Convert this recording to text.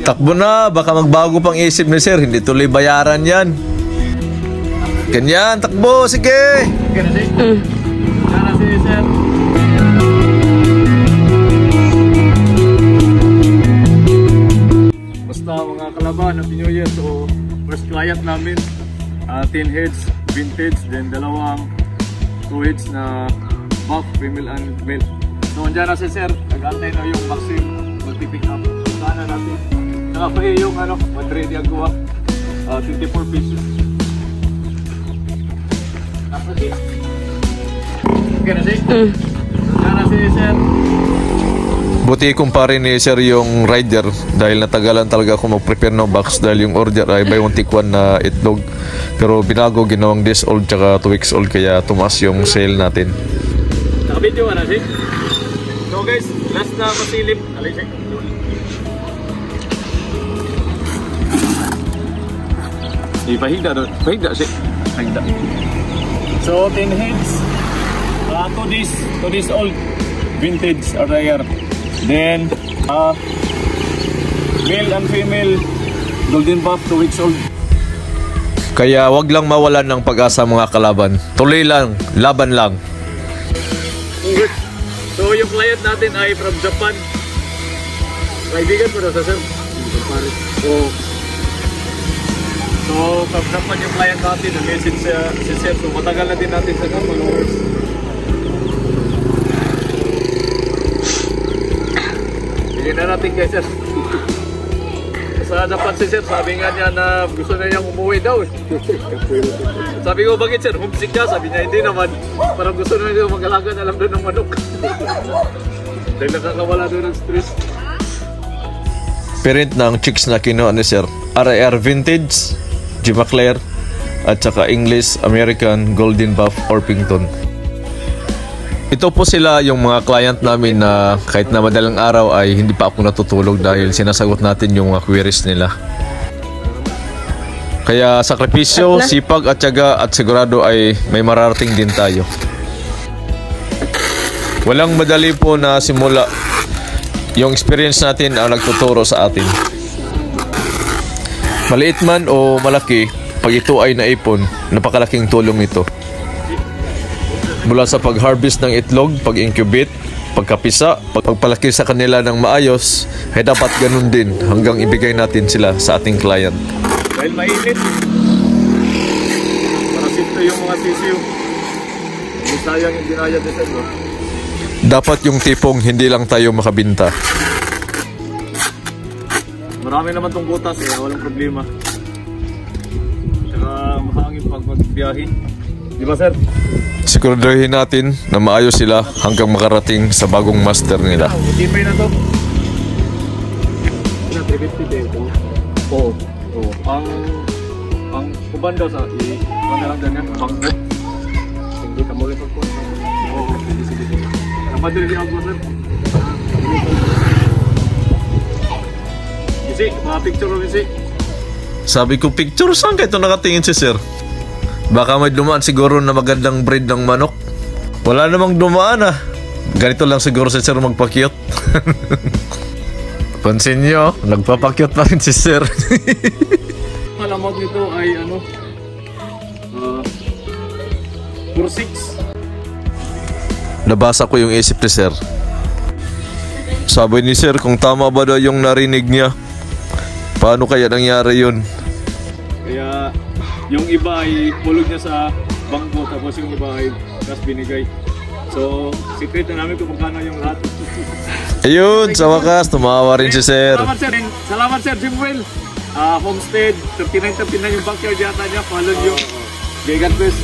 Takbo na, baka magbago pang isip ni sir. Hindi tuloy bayaran yan. Ganyan, takbo, sige. Basta mga kalaban, Happy New Year. So, first client namin, 10 heads, vintage, then dalawang 2 heads na buff, female and male. So, andyan na si sir, nag-antay na yung vaccine, mag-pick up. Sana natin. Nakapay yung Madrid yung gawa, 24 pesos. Okay na si? Andyan na si sir. Buti kumpare ni sir yung rider dahil natagalan talaga ako mag-prepare ng box dahil yung order ay buy one take one na itlog. Pero binago, ginawang this old tsaka 2 weeks old kaya tumaas yung sale natin. Nakabidyo ka na si? So guys, last na masilip. Alisik. Pahigda doon. Pahigda si. Pahigda. So 10 heads. 2 days old. Vintage or rare. Then male and female golden buff 2 weeks old. Kaya wag lang mawalan ng pag-asa mga kalaban. Tuloy lang, laban lang. So yung client natin ay from Japan. Kaibigan mo na sa sir. So from Japan yung client natin, nag-message si sir. So matagal na din natin sa followers. Bigyan na natin kay sir. Sa Japan si sir, sabi nga niya na gusto na niyang umuwi daw. Sabi ko, bakit sir? Homesick ka? Sabi niya, hindi naman. Parang gusto na niya mag-alaga na lang doon ng manok. Dahil nakakawala doon ng stress. Parent ng chicks na kinuha ni sir, RR Vintage, Gimaclair, at saka English, American, Golden Buff, Orpington. Ito po sila yung mga client namin na kahit na madalang araw ay hindi pa ako natutulog dahil sinasagot natin yung mga queries nila. Kaya sakripisyo, sipag at tiyaga at sigurado ay may mararating din tayo. Walang madali po na simula. Yung experience natin ang nagtuturo sa atin. Maliit man o malaki, pag ito ay naipon, napakalaking tulong ito. Mula sa pag-harvest ng itlog, pag-incubate, pagkapisa, pagpalaki sa kanila ng maayos, ay dapat ganun din hanggang ibigay natin sila sa ating client. Dahil mainit, parasito yung mga sisiyo. Hindi sayang yung dinayad nito. Dapat yung tipong hindi lang tayo makabinta. Marami naman tong butas, kaya walang problema. Tsaka mahangin pag magbiyahin. Di ba sir? Siguraduhin natin na maayos sila hanggang makarating sa bagong master nila. Itipay na to. 350 din ito. Oo. Ang kuban daw sa i-kuban lang ganyan. Bangko. Hindi ka muli pagkuhan. Sige. Ang madali ako sir. Isi, mga picture mo isi. Sabi ko, picture saan ka ito nakatingin si sir? Baka may dumaan siguro na magandang breed ng manok. Wala namang dumaan ah. Ganito lang siguro si sir magpakyot. Pansin nyo, nagpapakyot pa rin si sir. Malamog nito ay 4-6. Nabasa ko yung isip ni sir. Sabi ni sir, kung tama ba daw yung narinig niya, paano kaya nangyari yun? Kaya yung iba ay pulog niya sa bangko, tapos yung iba ay gas binigay. So, secret na namin kung magkano yung lahat. Ayun, sa wakas, tumawa rin si sir. Salamat sir, Jimwell. Homestead, 39-39 yung backyard yata niya. Follow nyo. God bless.